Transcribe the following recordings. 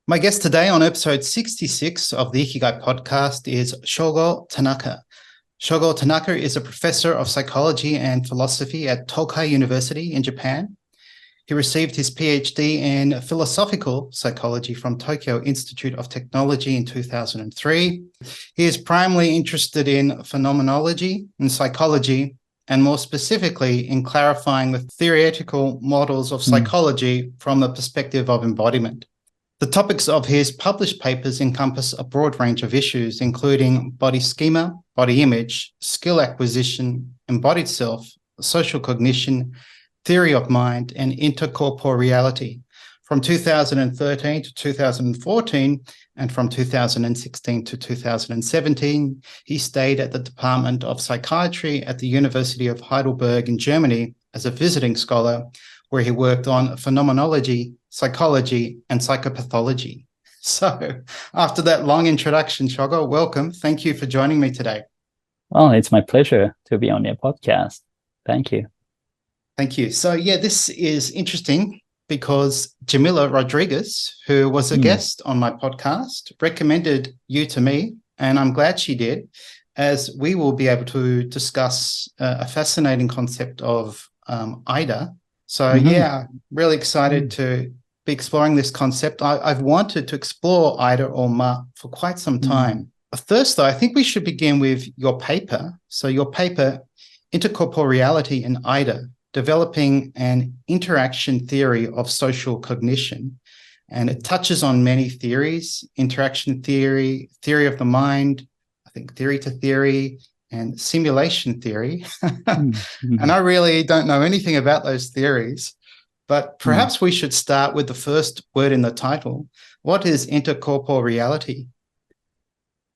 My guest today on episode 66 of the Ikigai Podcast is Shogo Tanaka. Shogo Tanaka is a professor of psychology and philosophy at Tokai University in Japan. He received his PhD in philosophical psychology from Tokyo Institute of Technology in 2003. He is primarily interested in phenomenology and psychology, and more specifically in clarifying the theoretical models of psychology from the perspective of embodiment. The topics of his published papers encompass a broad range of issues, including body schema, body image, skill acquisition, embodied self, social cognition, theory of mind, and intercorporeality. From 2013 to 2014, and from 2016 to 2017, he stayed at the Department of Psychiatry at the University of Heidelberg in Germany as a visiting scholar, where he worked on phenomenology, psychology, and psychopathology. So after that long introduction, Shogo, welcome. Thank you for joining me today. Oh, it's my pleasure to be on your podcast. Thank you. Thank you. So this is interesting because Jamila Rodriguez, who was a guest on my podcast, recommended you to me, and I'm glad she did, as we will be able to discuss a fascinating concept of Aida. So really excited to be exploring this concept. I've wanted to explore Aida or Ma for quite some time. First, though, I think we should begin with your paper. So your paper, Intercorporeality in Aida, Developing an Interaction Theory of Social Cognition. And it touches on many theories: interaction theory, theory of the mind, I think theory to theory, and simulation theory. And I really don't know anything about those theories, but perhaps we should start with the first word in the title. What is intercorporeality?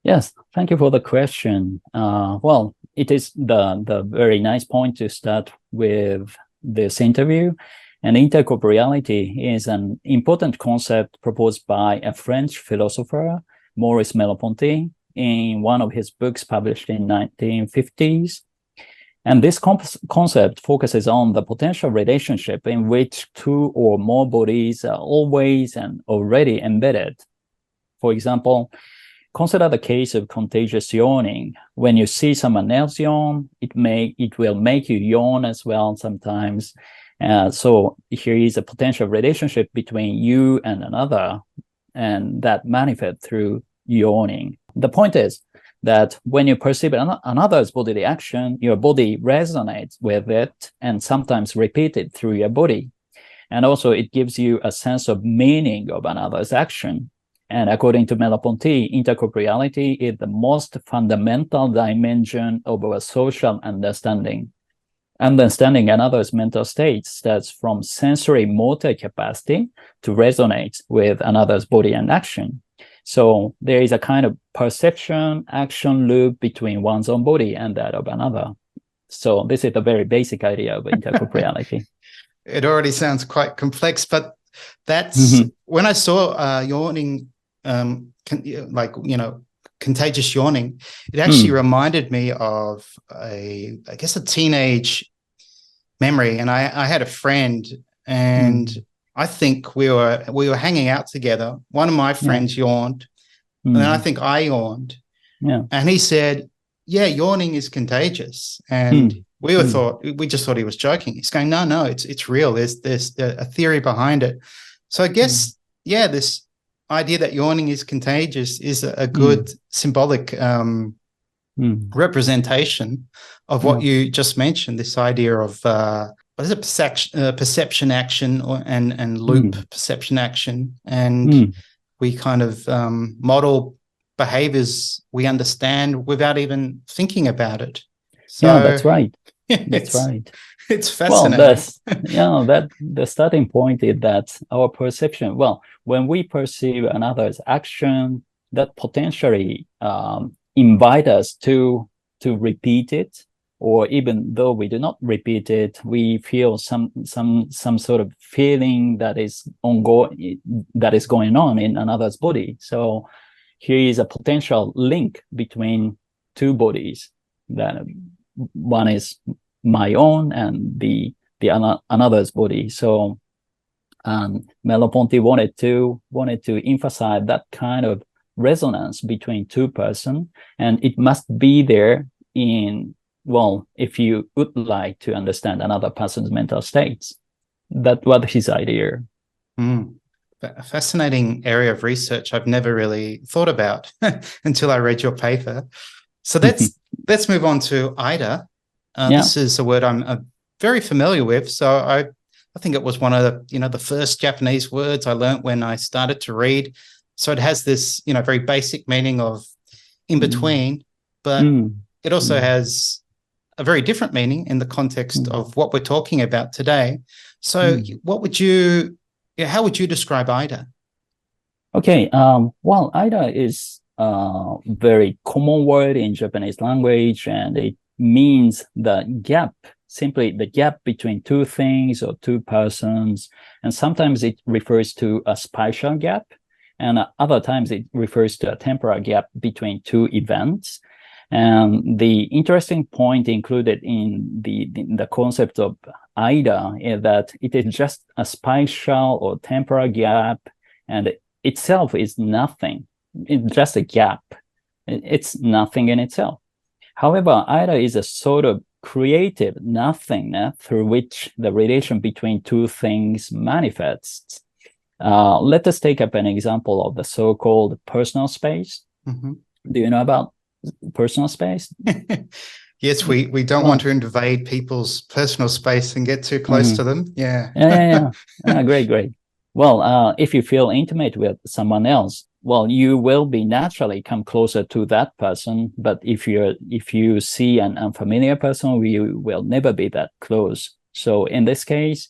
Yes, thank you for the question. Well, it is the very nice point to start with this interview. And intercorporeality is an important concept proposed by a French philosopher, Maurice Merleau-Ponty, in one of his books published in 1950s. And this concept focuses on the potential relationship in which two or more bodies are always and already embedded. For example, consider the case of contagious yawning. When you see someone else yawn, it will make you yawn as well sometimes. So here is a potential relationship between you and another, and that manifests through yawning. The point is that when you perceive another's bodily action, your body resonates with it and sometimes repeat it through your body. And also it gives you a sense of meaning of another's action. And according to Merleau-Ponty, intercorporeality is the most fundamental dimension of our social understanding. Understanding another's mental state starts from sensory motor capacity to resonate with another's body and action. So there is a kind of perception action loop between one's own body and that of another. So this is the very basic idea of intercorporeality. It already sounds quite complex, but that's when I saw yawning, contagious yawning, it actually reminded me of a teenage memory. And I had a friend, and I think we were hanging out together. One of my friends yawned, and then I think I yawned. Yeah. And he said, yawning is contagious. And we just thought he was joking. He's going, no, it's real. There's a theory behind it. So I guess, this idea that yawning is contagious is a good symbolic representation of what you just mentioned, this idea of perception action and loop perception action. And we kind of model behaviors we understand without even thinking about it. So that's right. That's right. It's fascinating. Well, the starting point is that our perception, when we perceive another's action, that potentially invite us to repeat it, or even though we do not repeat it, we feel some sort of feeling that is going on in another's body. So here is a potential link between two bodies. That one is my own and the another's body. So And Merleau-Ponty wanted to emphasize that kind of resonance between two persons, and it must be there if you would like to understand another person's mental states. That was his idea. A fascinating area of research I've never really thought about until I read your paper. So let's move on to Aida. This is a word I'm very familiar with. So I think it was one of the first Japanese words I learned when I started to read. So it has this very basic meaning of in between, but it also has a very different meaning in the context of what we're talking about today. So how would you describe Aida? Okay, Aida is a very common word in Japanese language, and it means simply the gap between two things or two persons. And sometimes it refers to a spatial gap, and other times it refers to a temporal gap between two events. And the interesting point included in the concept of Aida is that it is just a spatial or temporal gap, and itself is nothing. It's just a gap. It's nothing in itself. However, Aida is a sort of creative nothingness through which the relation between two things manifests. Let us take up an example of the so-called personal space. Do you know about personal space? Yes, we don't want to invade people's personal space and get too close to them. Yeah. Great. Well, if you feel intimate with someone else, you will be naturally come closer to that person. But if you see an unfamiliar person, you will never be that close. So in this case,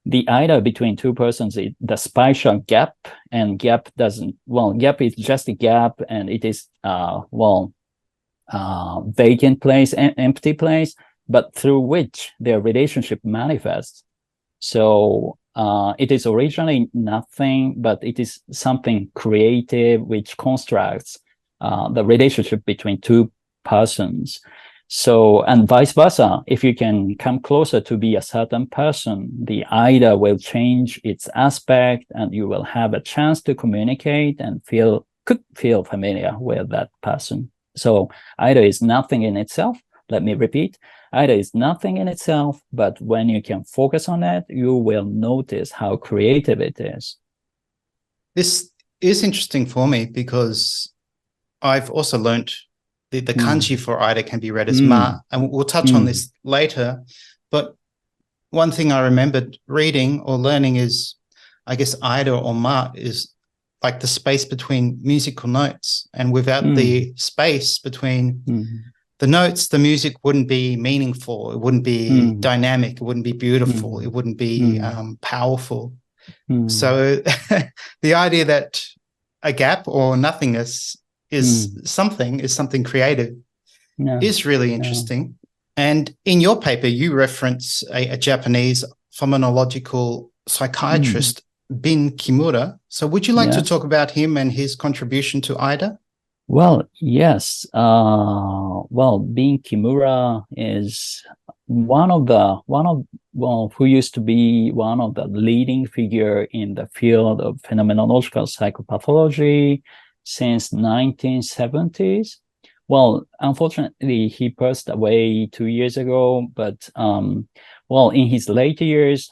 the Aida between two persons is the spatial gap, and gap is just a gap, and it is vacant place, empty place, but through which their relationship manifests. So it is originally nothing, but it is something creative which constructs the relationship between two persons. So, and vice versa, if you can come closer to be a certain person, the Aida will change its aspect, and you will have a chance to communicate and could feel familiar with that person. So Aida is nothing in itself. Let me repeat. Aida is nothing in itself, but when you can focus on it, you will notice how creative it is. This is interesting for me because I've also learned the kanji for Aida can be read as ma, and we'll touch on this later. But one thing I remembered reading or learning is, I guess Aida or ma is like the space between musical notes, and without the space between the notes, the music wouldn't be meaningful. It wouldn't be dynamic. It wouldn't be beautiful. It wouldn't be powerful. So the idea that a gap or nothingness is something creative is really interesting. And in your paper, you reference a Japanese phenomenological psychiatrist, Bin Kimura. So would you like to talk about him and his contribution to Aida? Well, yes. Bin Kimura is who used to be one of the leading figure in the field of phenomenological psychopathology since 1970s. Well, unfortunately, he passed away 2 years ago, but in his later years,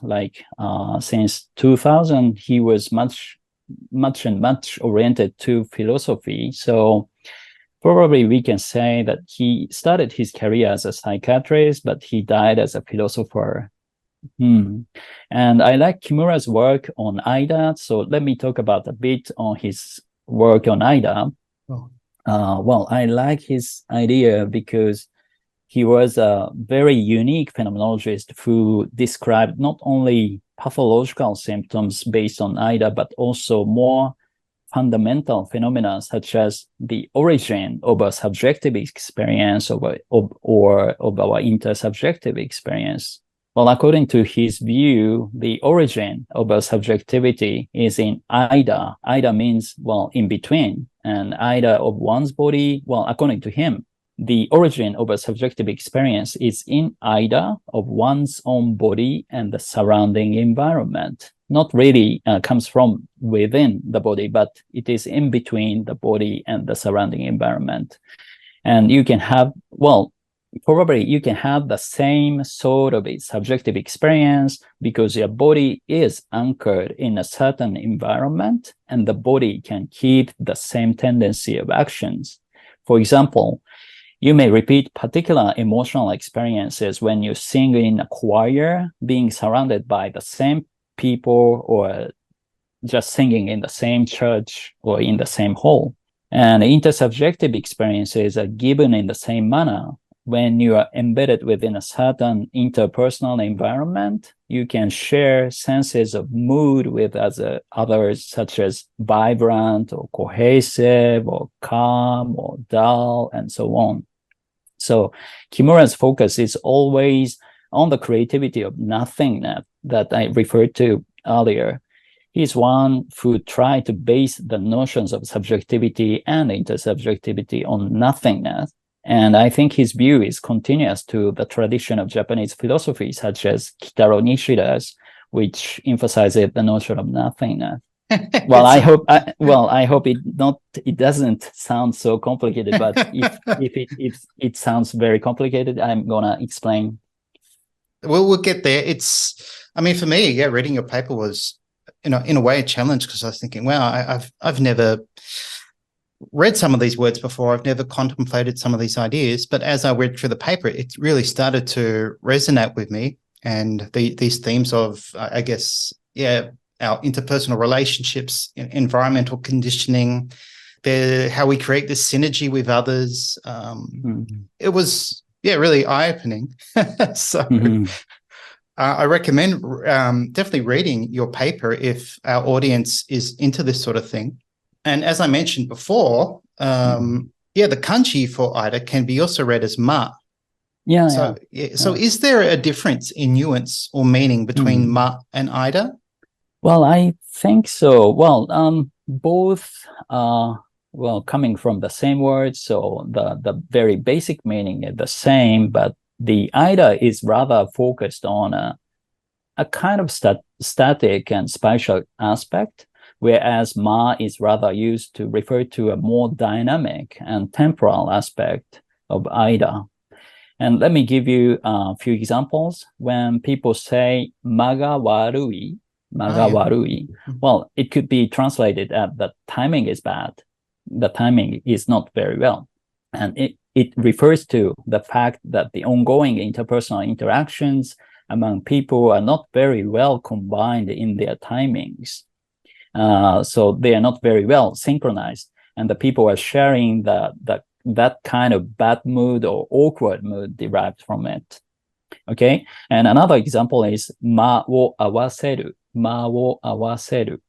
since 2000, he was much oriented to philosophy. So probably we can say that he started his career as a psychiatrist, but he died as a philosopher. And I like Kimura's work on Aida. So let me talk about a bit on his work on Aida. I like his idea because he was a very unique phenomenologist who described not only pathological symptoms based on Aida, but also more fundamental phenomena such as the origin of a subjective experience or of our intersubjective experience. Well, according to his view, the origin of a subjectivity is in Aida. Aida means, in between. And Aida of one's body, according to him, the origin of a subjective experience is in Aida of one's own body and the surrounding environment. not really comes from within the body, but it is in between the body and the surrounding environment. And you can have, probably you can have the same sort of subjective experience because your body is anchored in a certain environment, and the body can keep the same tendency of actions. For example, you may repeat particular emotional experiences when you sing in a choir, being surrounded by the same people, or just singing in the same church or in the same hall. And intersubjective experiences are given in the same manner. When you are embedded within a certain interpersonal environment, you can share senses of mood with others, such as vibrant or cohesive or calm or dull, and so on. So Kimura's focus is always on the creativity of nothingness that I referred to earlier. He's one who tried to base the notions of subjectivity and intersubjectivity on nothingness. And I think his view is continuous to the tradition of Japanese philosophy, such as Kitaro Nishida's, which emphasizes the notion of nothingness. Well, I hope it doesn't sound so complicated, but if it sounds very complicated, I'm gonna explain. Well, we'll get there. For me, reading your paper was, in a way, a challenge, because I was thinking, wow, I've never read some of these words before. I've never contemplated some of these ideas, but as I read through the paper, it really started to resonate with me. And these themes of, I guess, our interpersonal relationships, environmental conditioning, how we create this synergy with others. It was, really eye-opening. So I recommend definitely reading your paper if our audience is into this sort of thing. And as I mentioned before, the kanji for Aida can be also read as ma. So is there a difference in nuance or meaning between ma and Aida? Well, I think so. Well, both are, coming from the same word, so the very basic meaning is the same, but the Aida is rather focused on a kind of static and spatial aspect, whereas ma is rather used to refer to a more dynamic and temporal aspect of Aida. And let me give you a few examples. When people say maga warui, well, it could be translated as the timing is bad. The timing is not very well. And it refers to the fact that the ongoing interpersonal interactions among people are not very well combined in their timings. So they are not very well synchronized, and the people are sharing that kind of bad mood or awkward mood derived from it. Okay, and another example is ma wo awaseru. Ma wo awaseru.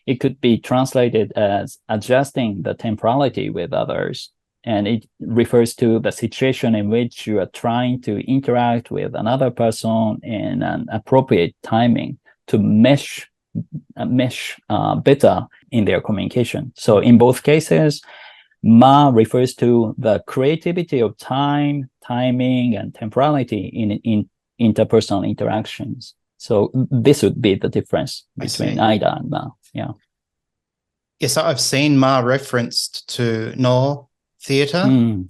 It could be translated as adjusting the temporality with others, and it refers to the situation in which you are trying to interact with another person in an appropriate timing to mesh better in their communication. So in both cases, ma refers to the creativity of time, timing, and temporality in interpersonal interactions. So this would be the difference between Aida and ma. Yeah. Yes, I've seen ma referenced to no theater, I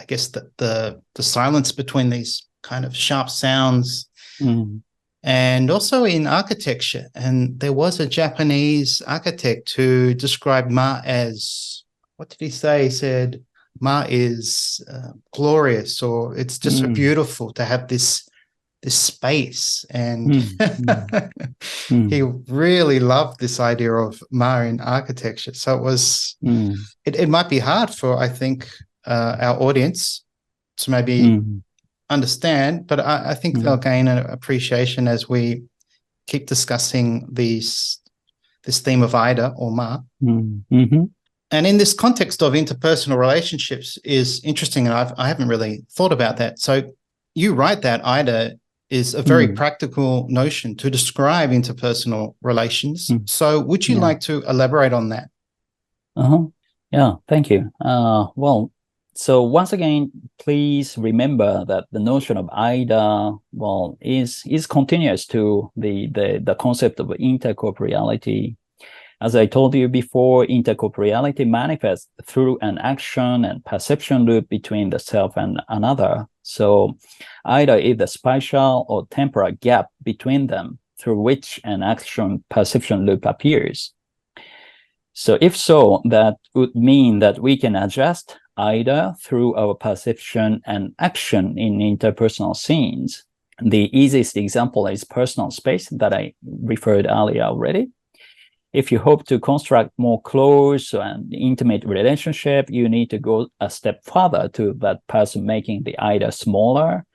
guess the silence between these kind of sharp sounds, and also in architecture. And there was a Japanese architect who described ma as, what did he say? He said ma is glorious, or it's just so beautiful to have this space. And he really loved this idea of ma in architecture. So it was it might be hard for, I think, our audience to maybe understand, but I think they'll gain an appreciation as we keep discussing this theme of Aida or ma. And in this context of interpersonal relationships is interesting, and I haven't really thought about that. So you write that Aida is a very practical notion to describe interpersonal relations. So would you like to elaborate on that? Yeah, thank you. Well, So once again, please remember that the notion of Aida, well, is continuous to the concept of intercorporeality. As I told you before, intercorporeality manifests through an action and perception loop between the self and another. So Aida is the spatial or temporal gap between them through which an action perception loop appears. So if so, that would mean that we can adjust Aida through our perception and action in interpersonal scenes. The easiest example is personal space that I referred earlier already. If you hope to construct more close and intimate relationship, you need to go a step further to that person, making the Aida smaller.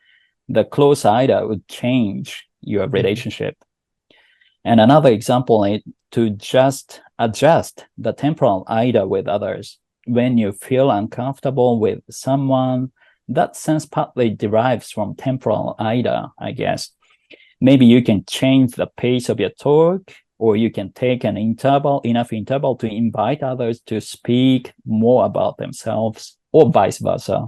The close Aida would change your relationship. And another example is to just adjust the temporal Aida with others. When you feel uncomfortable with someone, that sense partly derives from temporal Aida, I guess. Maybe you can change the pace of your talk, or you can take an enough interval to invite others to speak more about themselves, or vice versa.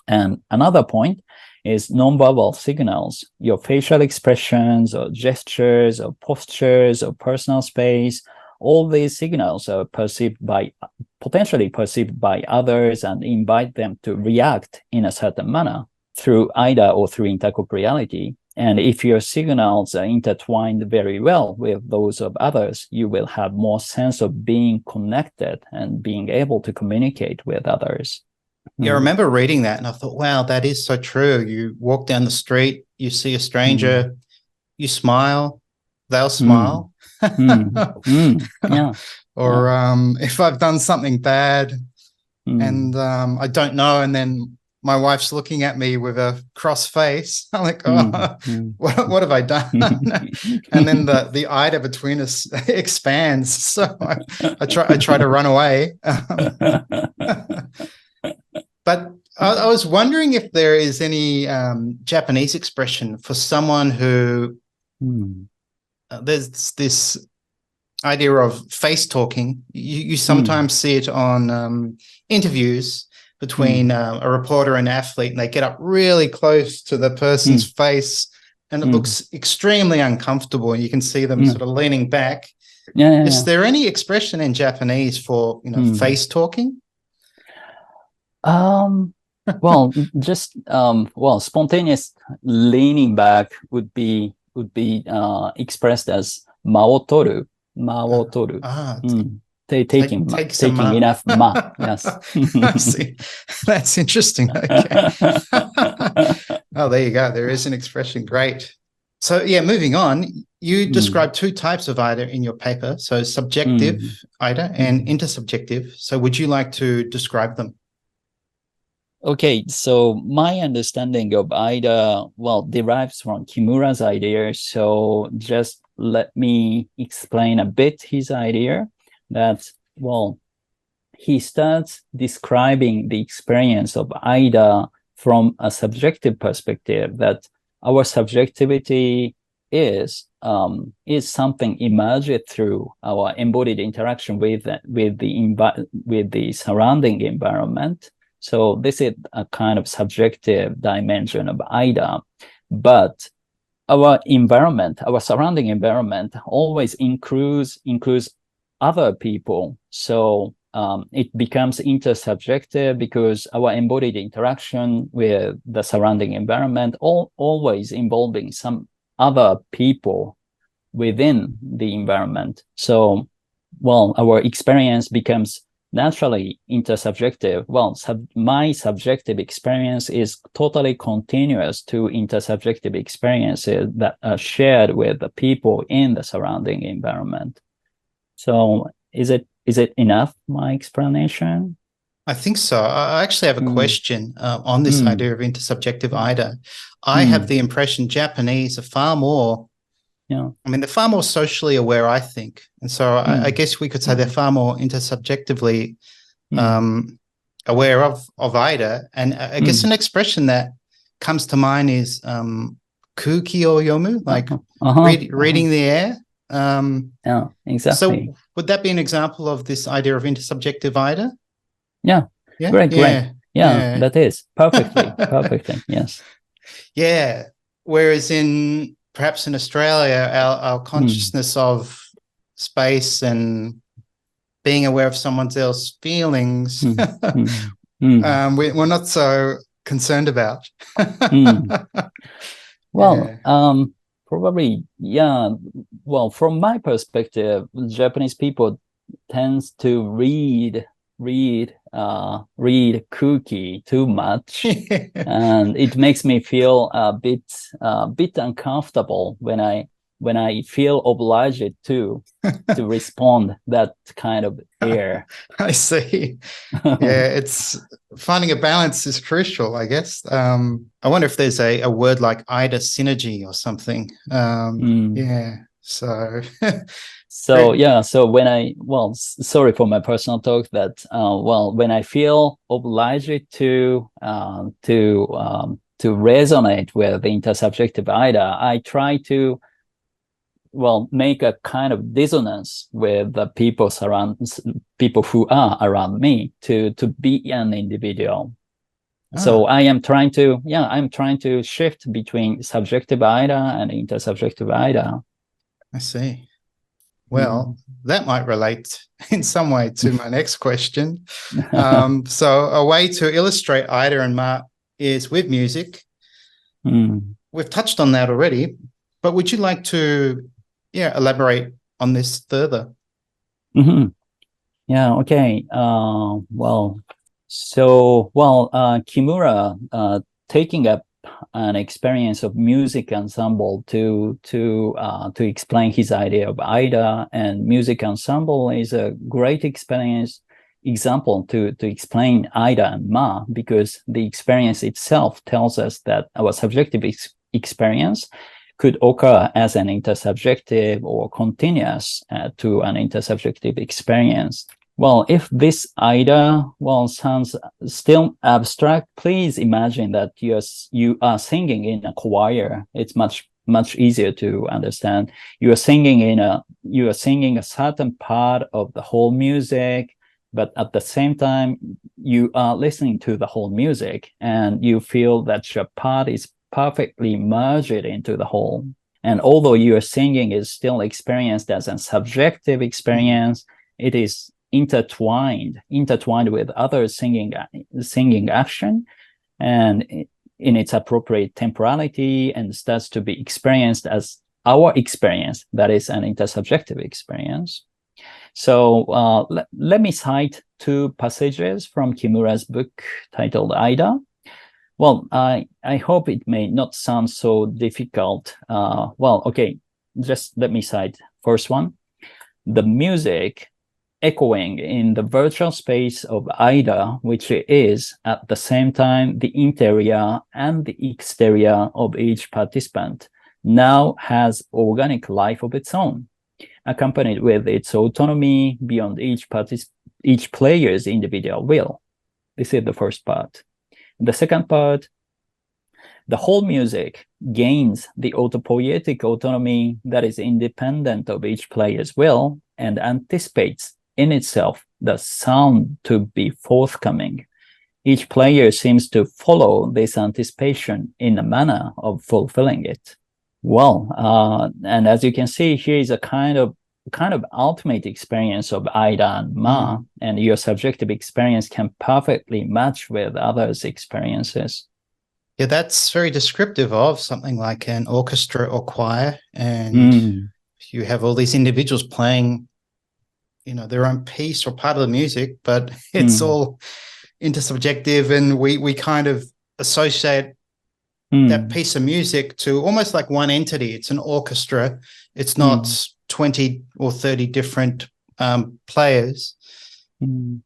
And another point is nonverbal signals, your facial expressions or gestures or postures or personal space. All these signals are potentially perceived by others and invite them to react in a certain manner through Aida or through intercorporeality. And if your signals are intertwined very well with those of others, you will have more sense of being connected and being able to communicate with others. Yeah, I remember reading that and I thought, wow, that is so true. You walk down the street, you see a stranger, you smile, they'll smile. Yeah. Or if I've done something bad and I don't know, and then my wife's looking at me with a cross face, I'm like, what have I done? And then the Aida between us expands. So I try to run away. But I was wondering if there is any Japanese expression for someone who there's this idea of face talking. You sometimes see it on interviews between a reporter and athlete, and they get up really close to the person's face, and it looks extremely uncomfortable. And you can see them sort of leaning back. Is there any expression in Japanese for face talking? Well, just spontaneous leaning back would be expressed as maotoru. Taking enough ma. Yes. I see. That's interesting. Okay. Oh, there you go. There is an expression. Great. So yeah, moving on. You describe two types of Aida in your paper. So subjective Aida and intersubjective. So would you like to describe them? Okay, so my understanding of Aida, derives from Kimura's idea. So just let me explain a bit his idea that, he starts describing the experience of Aida from a subjective perspective, that our subjectivity is something emerged through our embodied interaction with the surrounding environment. So this is a kind of subjective dimension of Aida, but our surrounding environment always includes other people. So it becomes intersubjective because our embodied interaction with the surrounding environment always involving some other people within the environment. So, our experience becomes naturally intersubjective. My subjective experience is totally continuous to intersubjective experiences that are shared with the people in the surrounding environment. So is it enough, my explanation? I think so. I actually have a question on this idea of intersubjective Aida. I have the impression Japanese are far more, they're far more socially aware, I think. And so I guess we could say they're far more intersubjectively aware of Aida. And I guess an expression that comes to mind is kuki o yomu, like reading the air. Yeah, exactly. So would that be an example of this idea of intersubjective Aida? Yeah. Great. Yeah, that is perfectly. Yes. Yeah. Whereas perhaps in Australia, our consciousness of space and being aware of someone else's feelings, we're not so concerned about. Well, probably, yeah. Well, from my perspective, Japanese people tends to read cookie too much, and it makes me feel a bit uncomfortable when I feel obliged to respond that kind of air. I see. Yeah, it's finding a balance is crucial, I guess. I wonder if there's a word like Aida synergy or something. Yeah. So So yeah, so sorry for my personal talk, that when I feel obliged to resonate with the intersubjective Aida, I try to make a kind of dissonance with the people who are around me to be an individual. So I'm trying to shift between subjective Aida and intersubjective Aida. I see. Well, that might relate in some way to my next question. So a way to illustrate Aida and Ma is with music. We've touched on that already, but would you like to elaborate on this further? Yeah, okay. Kimura taking up an experience of music ensemble to explain his idea of Aida, and music ensemble is a great example to explain Aida and Ma, because the experience itself tells us that our subjective experience could occur as an intersubjective or continuous to an intersubjective experience. Well, if this Aida sounds still abstract, please imagine that you are singing in a choir. It's much easier to understand. You are singing a certain part of the whole music, but at the same time you are listening to the whole music, and you feel that your part is perfectly merged into the whole. And although your singing is still experienced as a subjective experience, it is intertwined with other singing action, and in its appropriate temporality, and starts to be experienced as our experience, that is an intersubjective experience. So let me cite two passages from Kimura's book titled Aida. Well, I hope it may not sound so difficult. Just let me cite first one. The music echoing in the virtual space of Aida, which is at the same time the interior and the exterior of each participant, now has organic life of its own, accompanied with its autonomy beyond each player's individual will. This is the first part. The second part, the whole music gains the autopoietic autonomy that is independent of each player's will and anticipates in itself the sound to be forthcoming. Each player seems to follow this anticipation in a manner of fulfilling it. And as you can see, here is a kind of ultimate experience of Aida and Ma, and your subjective experience can perfectly match with others' experiences. Yeah, that's very descriptive of something like an orchestra or choir, and you have all these individuals playing, their own piece or part of the music, but it's all intersubjective, and we kind of associate that piece of music to almost like one entity. It's an orchestra. It's not 20 or 30 different players.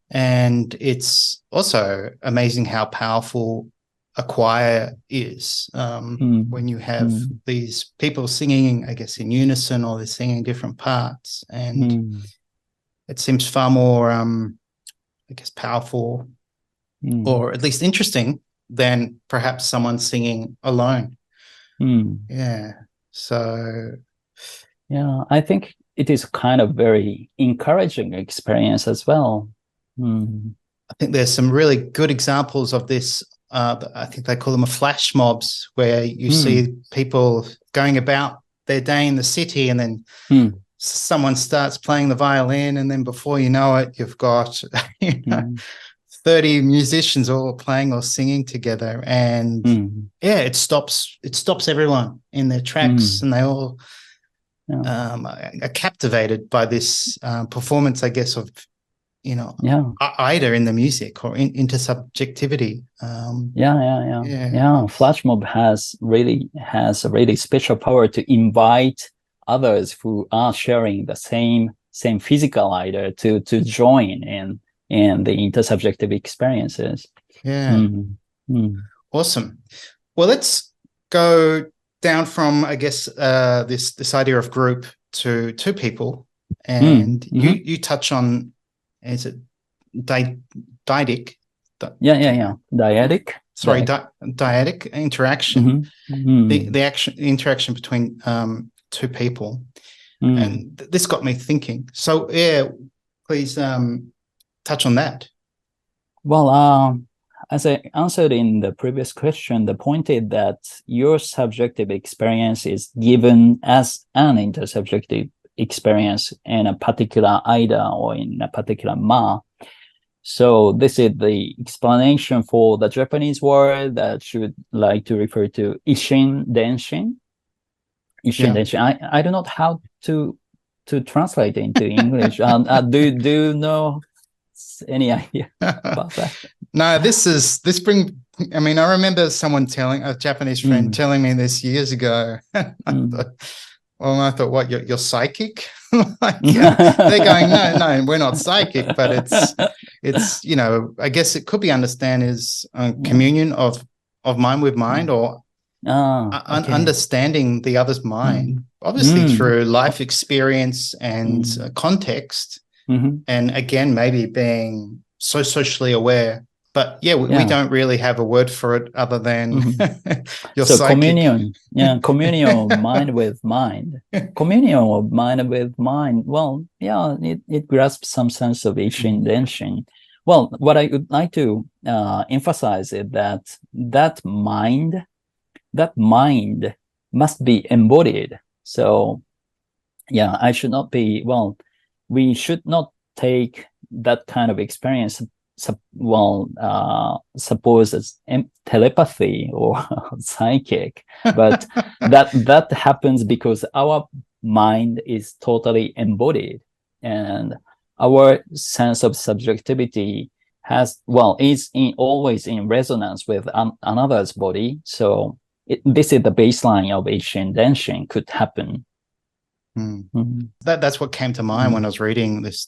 And it's also amazing how powerful a choir is when you have these people singing, I guess, in unison, or they're singing different parts. And it seems far more, I guess, powerful or at least interesting than perhaps someone singing alone. Yeah. So... yeah, I think it is kind of very encouraging experience as well. I think there's some really good examples of this. I think they call them flash mobs, where you see people going about their day in the city, and then someone starts playing the violin, and then before you know it, you've got 30 musicians all playing or singing together, and it stops everyone in their tracks, and they all are captivated by this performance, I guess, of Aida in the music, or intersubjectivity. Flash mob has a really special power to invite others who are sharing the same physical Aida to join in the intersubjective experiences. Awesome. Well, let's go down from, I guess, this idea of group to two people, and you touch on, is it dyadic? Dyadic. Sorry, dyadic interaction. The interaction between two people, and this got me thinking. So, please touch on that. Well, as I answered in the previous question, the point is that your subjective experience is given as an intersubjective experience in a particular Aida or in a particular Ma. So this is the explanation for the Japanese word that you would like to refer to Ishin Denshin. I don't know how to translate into English. Do you know any idea about that? No, I remember someone a Japanese friend telling me this years ago. I thought, what, you're psychic? They're going, no, we're not psychic, but it's I guess it could be understood as communion of mind with mind, or understanding the other's mind, obviously through life experience and context, and again, maybe being so socially aware. But we don't really have a word for it other than your psychic. Communion, communion of mind with mind. Communion of mind with mind. Well, it grasps some sense of Ishin Denshin. Well, what I would like to emphasize is that mind must be embodied. So, we should not take that kind of experience suppose as telepathy or psychic, but that happens because our mind is totally embodied, and our sense of subjectivity is always in resonance with another's body. So this is the baseline of Ishin Denshin could happen. That's what came to mind when I was reading this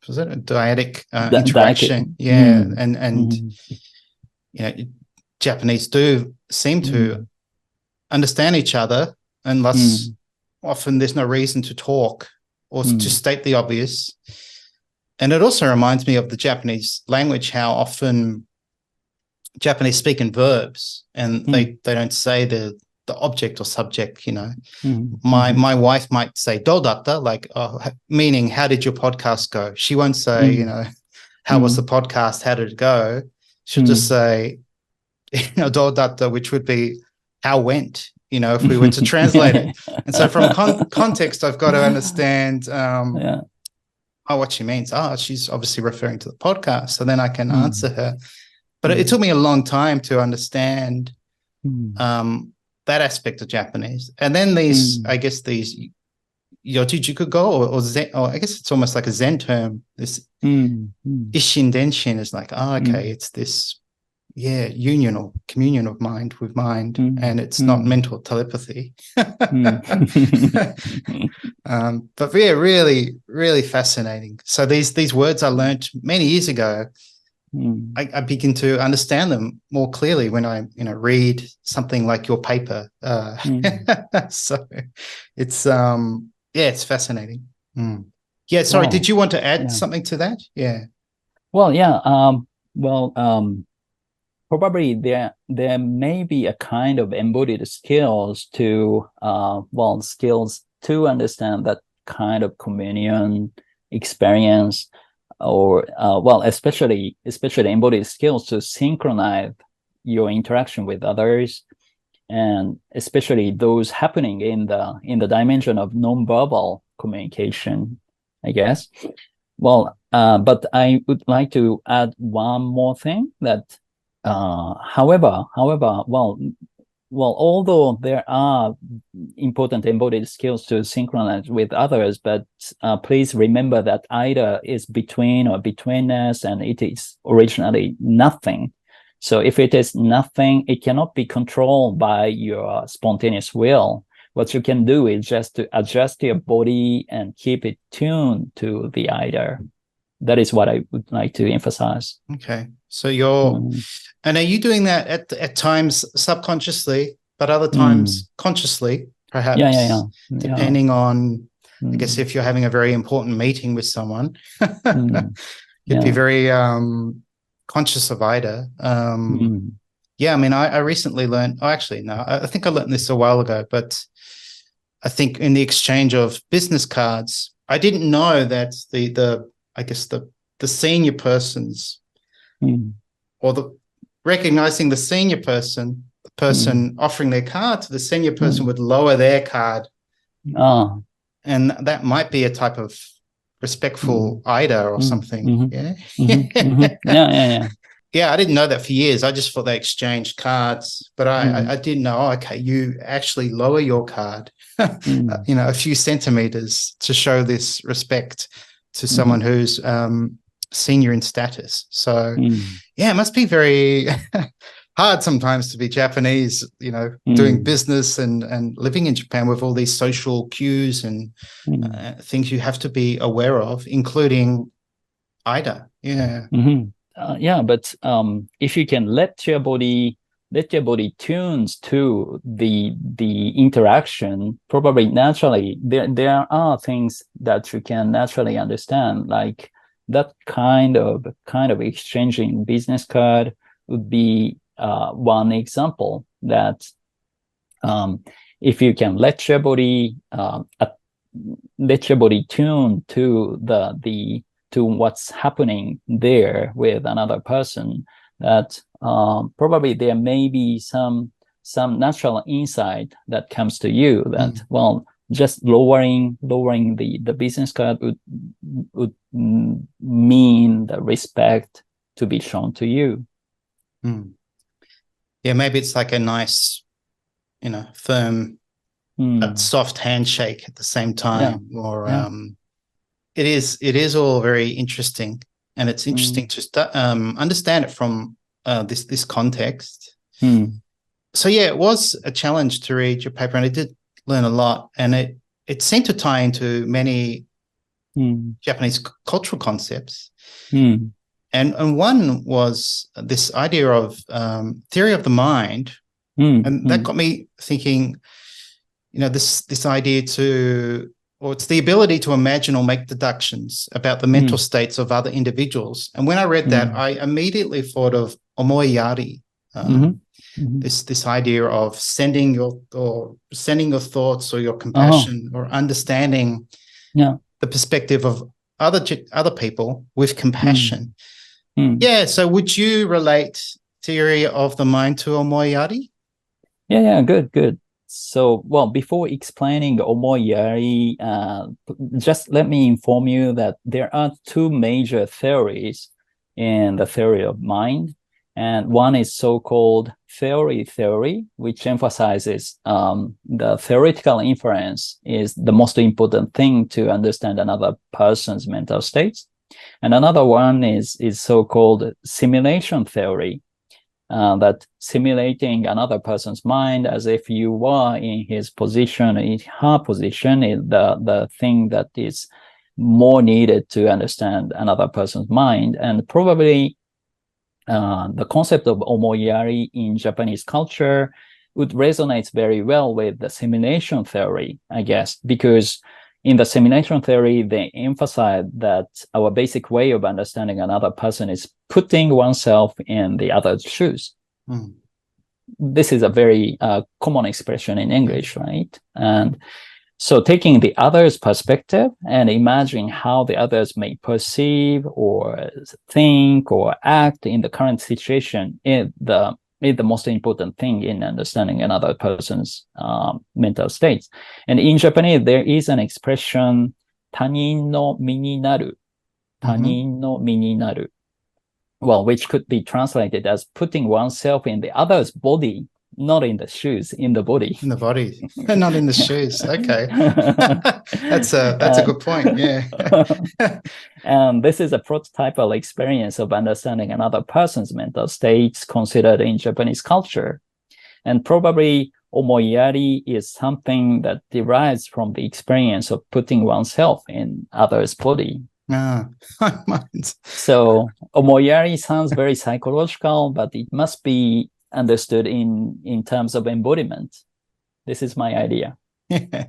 was it a dyadic interaction? And Japanese do seem to understand each other, and thus often there's no reason to talk or to state the obvious. And it also reminds me of the Japanese language, how often Japanese speak in verbs, and they don't say the object or subject. My wife might say "dodatta," like meaning how did your podcast go. She won't say how was the podcast, how did it go. She'll just say "dodatta," which would be how went, if we were to translate it. And so from context, I've got to understand what she means. She's obviously referring to the podcast, so then I can answer her. But it took me a long time to understand that aspect of Japanese. And then these, I guess, these yojijukugo or Zen, or I guess it's almost like a Zen term. This Ishin Denshin is like, it's this, union or communion of mind with mind, and it's not mental telepathy. But really, really fascinating. So these words I learned many years ago. I begin to understand them more clearly when I, read something like your paper. So it's it's fascinating. Sorry, did you want to add something to that? Probably there may be a kind of embodied skills to understand that kind of communion experience. especially embodied skills to synchronize your interaction with others, and especially those happening in the dimension of nonverbal communication, I guess. Well, but I would like to add one more thing that, however, although there are important embodied skills to synchronize with others, but please remember that Aida is between or betweenness, and it is originally nothing. So if it is nothing, it cannot be controlled by your spontaneous will. What you can do is just to adjust your body and keep it tuned to the Aida. That is what I would like to emphasize. Okay. So and are you doing that at times subconsciously, but other times consciously, perhaps? Yeah. Depending on, I guess, if you're having a very important meeting with someone, you'd be very conscious of Aida. Yeah, I mean, I recently learned, I think I learned this a while ago, but I think in the exchange of business cards, I didn't know that the senior persons or recognizing the senior person, the person offering their card to the senior person would lower their card. And that might be a type of respectful Aida or something. Yeah. Yeah, I didn't know that for years. I just thought they exchanged cards, but I didn't know, okay, you actually lower your card, a few centimeters to show this respect to someone who's senior in status. So, yeah, it must be very hard sometimes to be Japanese, doing business and living in Japan with all these social cues and things you have to be aware of, including Aida. Yeah. But if you can let your body tunes to the interaction, probably naturally there are things that you can naturally understand, like that kind of exchanging business card would be one example. That if you can let your body tune to to what's happening there with another person, that probably there may be some natural insight that comes to you that, just lowering the business card would mean the respect to be shown to you. Yeah, maybe it's like a nice, firm, but soft handshake at the same time, It is all very interesting, and it's interesting to understand it from this context. So yeah, it was a challenge to read your paper, and I did learn a lot, and it seemed to tie into many Japanese cultural concepts. And one was this idea of theory of the mind, and that got me thinking. This idea it's the ability to imagine or make deductions about the mental states of other individuals. And when I read that, I immediately thought of omoyari, this idea of sending your thoughts or your compassion or understanding the perspective of other people with compassion. Yeah. So would you relate theory of the mind to omoyari? Yeah. Good. So, before explaining omoyari, just let me inform you that there are two major theories in the theory of mind. And one is so-called theory, which emphasizes the theoretical inference is the most important thing to understand another person's mental states. And another one is so-called simulation theory, that simulating another person's mind as if you were in his position, in her position, is the thing that is more needed to understand another person's mind. And probably the concept of omoyari in Japanese culture would resonate very well with the simulation theory, I guess, because in the simulation theory, they emphasize that our basic way of understanding another person is putting oneself in the other's shoes. This is a very common expression in English, right? And So taking the other's perspective and imagining how the others may perceive or think or act in the current situation is the most important thing in understanding another person's mental states. And in Japanese, there is an expression, 他人の身になる. 他人の身になる. Well, which could be translated as putting oneself in the other's body, not in the shoes, in the body. In the body, not in the shoes. Okay. That's a good point. Yeah. And this is a prototypal experience of understanding another person's mental states considered in Japanese culture. And probably omoyari is something that derives from the experience of putting oneself in others' body. So omoyari sounds very psychological, but it must be understood in terms of embodiment. This is my idea. Yeah,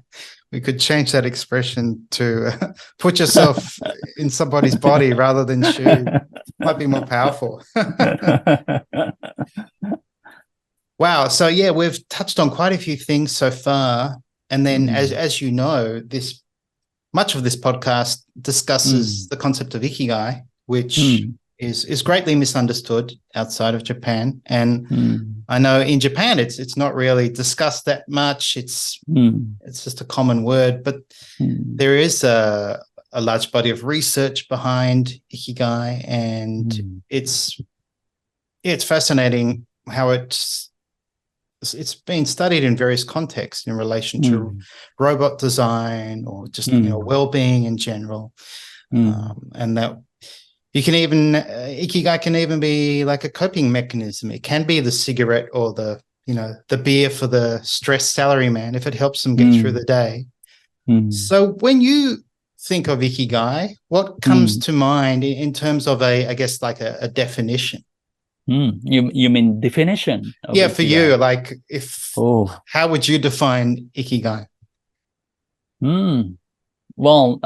we could change that expression to put yourself in somebody's body rather than shoe. Might be more powerful. Wow. So yeah, we've touched on quite a few things so far. And then as you know, much of this podcast discusses the concept of Ikigai, which is greatly misunderstood outside of Japan. And I know in Japan it's not really discussed that much. It's just a common word, but there is a large body of research behind Ikigai, and it's fascinating how it's been studied in various contexts in relation to robot design or just well-being in general, and that you can even Ikigai can even be like a coping mechanism. It can be the cigarette or the beer for the stressed salaryman if it helps them get through the day. So when you think of Ikigai, what comes to mind in terms of I guess like a definition? You mean definition? Yeah, Ikigai? For you, like how would you define Ikigai? Well,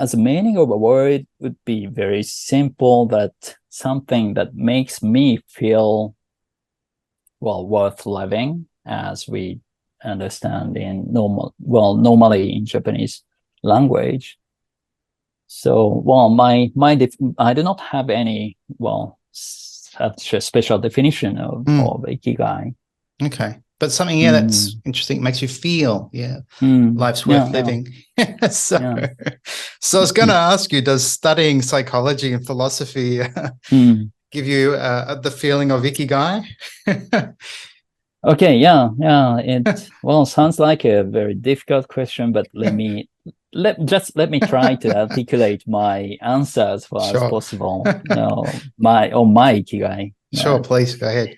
as a meaning of a word would be very simple, that something that makes me feel, worth living, as we understand in normally in Japanese language. So, I do not have any, such a special definition of Ikigai. Okay. But something, that's interesting. It makes you feel, life's worth living. So I was going to ask you, does studying psychology and philosophy give you the feeling of Ikigai? Okay, It sounds like a very difficult question, but let me try to articulate my answer as far as possible. My Ikigai. Sure, please go ahead.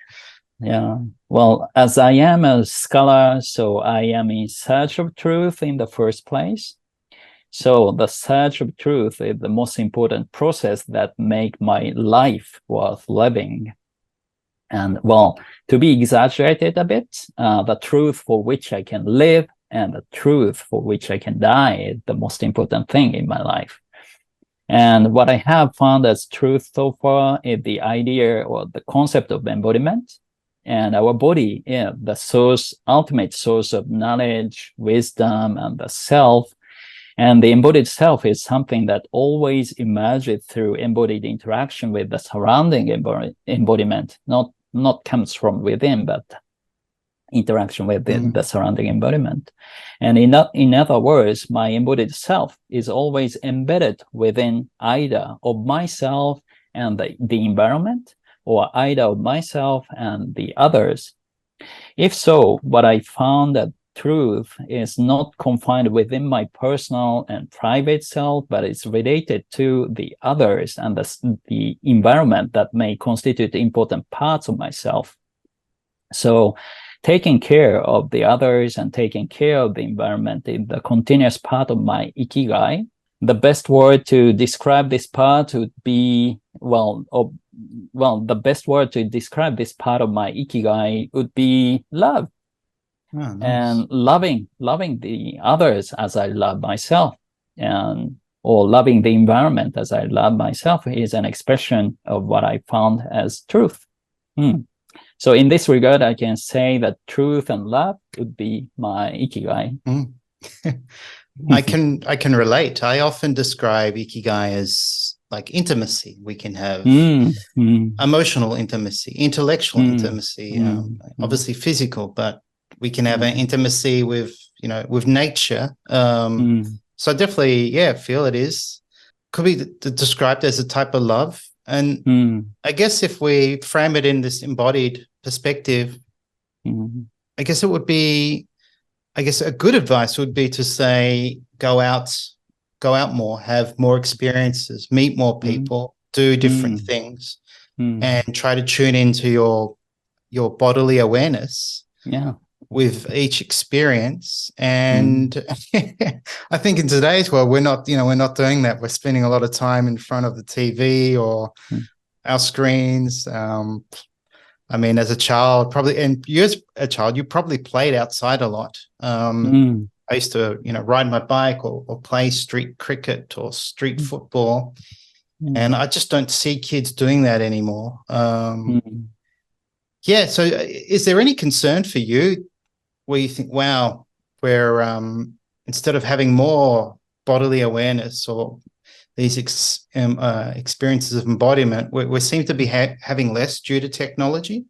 Yeah. Well, as I am a scholar, so I am in search of truth in the first place. So the search of truth is the most important process that make my life worth living. And to be exaggerated a bit, the truth for which I can live and the truth for which I can die is the most important thing in my life. And what I have found as truth so far is the idea or the concept of embodiment. And our body, the ultimate source of knowledge, wisdom, and the self. And the embodied self is something that always emerges through embodied interaction with the surrounding embodiment, not comes from within, but interaction with the surrounding embodiment. And in other words, my embodied self is always embedded within Aida of myself and the environment, or Aida of myself and the others. If so, what I found that truth is not confined within my personal and private self, but it's related to the others and the environment that may constitute important parts of myself. So taking care of the others and taking care of the environment is the continuous part of my Ikigai. The best word to describe this part would be, the best word to describe this part of my Ikigai would be love. Oh, nice. And loving the others as I love myself, or loving the environment as I love myself is an expression of what I found as truth. So in this regard, I can say that truth and love would be my Ikigai. I can relate. I often describe Ikigai as like intimacy. We can have emotional intimacy, intellectual intimacy, obviously physical, but we can have an intimacy with, with nature. So I definitely, feel it could be described as a type of love. And I guess if we frame it in this embodied perspective, I guess it would be, a good advice would be to say, go out more, have more experiences, meet more people, do different things, and try to tune into your bodily awareness with each experience. And I think in today's world, we're not doing that. We're spending a lot of time in front of the TV or our screens. I mean, as a child, probably, and you as a child, you probably played outside a lot. I used to, ride my bike or play street cricket or street football. And I just don't see kids doing that anymore. Yeah. So is there any concern for you where you think, wow, we're instead of having more bodily awareness or these experiences of embodiment, we seem to be having less due to technology?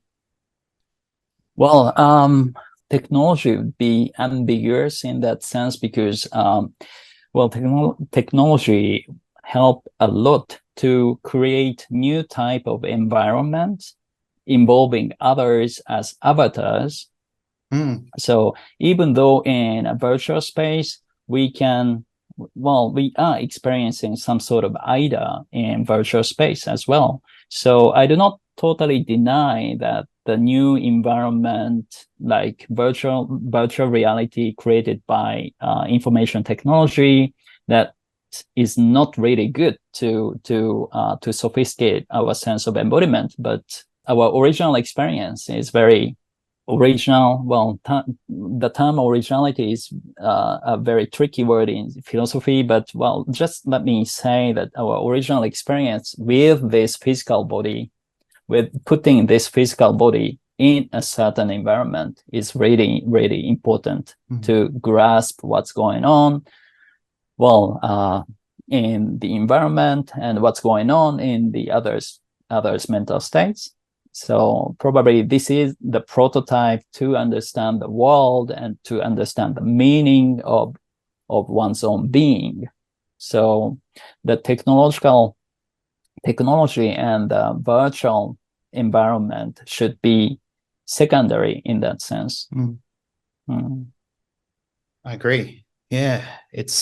Well, technology would be ambiguous in that sense because, technology help a lot to create new type of environments involving others as avatars. So even though in a virtual space, we are experiencing some sort of Aida in virtual space as well. So I do not totally deny that the new environment, like virtual reality created by information technology, that is not really good to sophisticate our sense of embodiment. But our original experience is very original. Well, the term originality is a very tricky word in philosophy, but just let me say that our original experience with this physical body, with putting this physical body in a certain environment, is really, really important to grasp what's going on. In the environment and what's going on in the others' mental states. So probably this is the prototype to understand the world and to understand the meaning of one's own being. So the technology and the virtual environment should be secondary in that sense. I agree. Yeah, it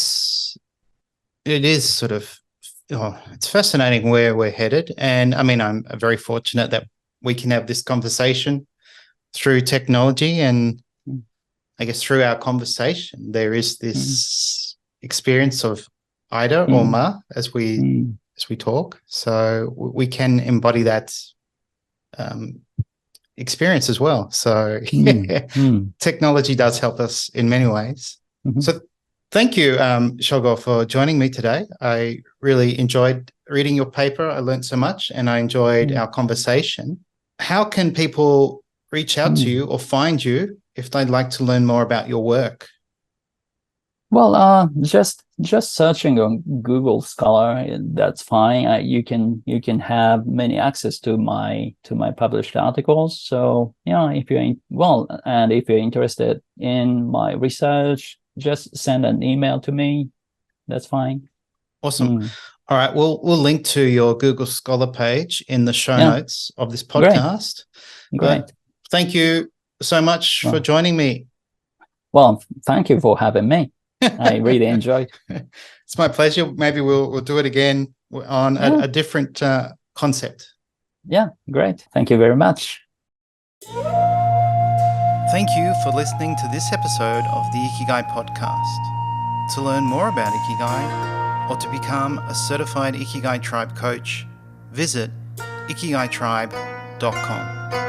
is sort of, it's fascinating where we're headed. And I mean, I'm very fortunate that we can have this conversation through technology, and I guess through our conversation, there is this experience of Aida or Ma as we talk. So we can embody that experience as well. So technology does help us in many ways. So thank you, Shogo, for joining me today. I really enjoyed reading your paper. I learned so much, and I enjoyed our conversation. How can people reach out to you or find you if they'd like to learn more about your work? Well, just searching on Google Scholar, that's fine. You can have many access to my published articles. So if you're interested in my research, just send an email to me. That's fine. Awesome. All right, we'll link to your Google Scholar page in the show notes of this podcast. Great. Thank you so much for joining me. Well, thank you for having me. I really enjoyed. It's my pleasure. Maybe we'll do it again on a different concept. Yeah, great. Thank you very much. Thank you for listening to this episode of the Ikigai Podcast. To learn more about Ikigai or to become a certified Ikigai Tribe coach, visit ikigaitribe.com.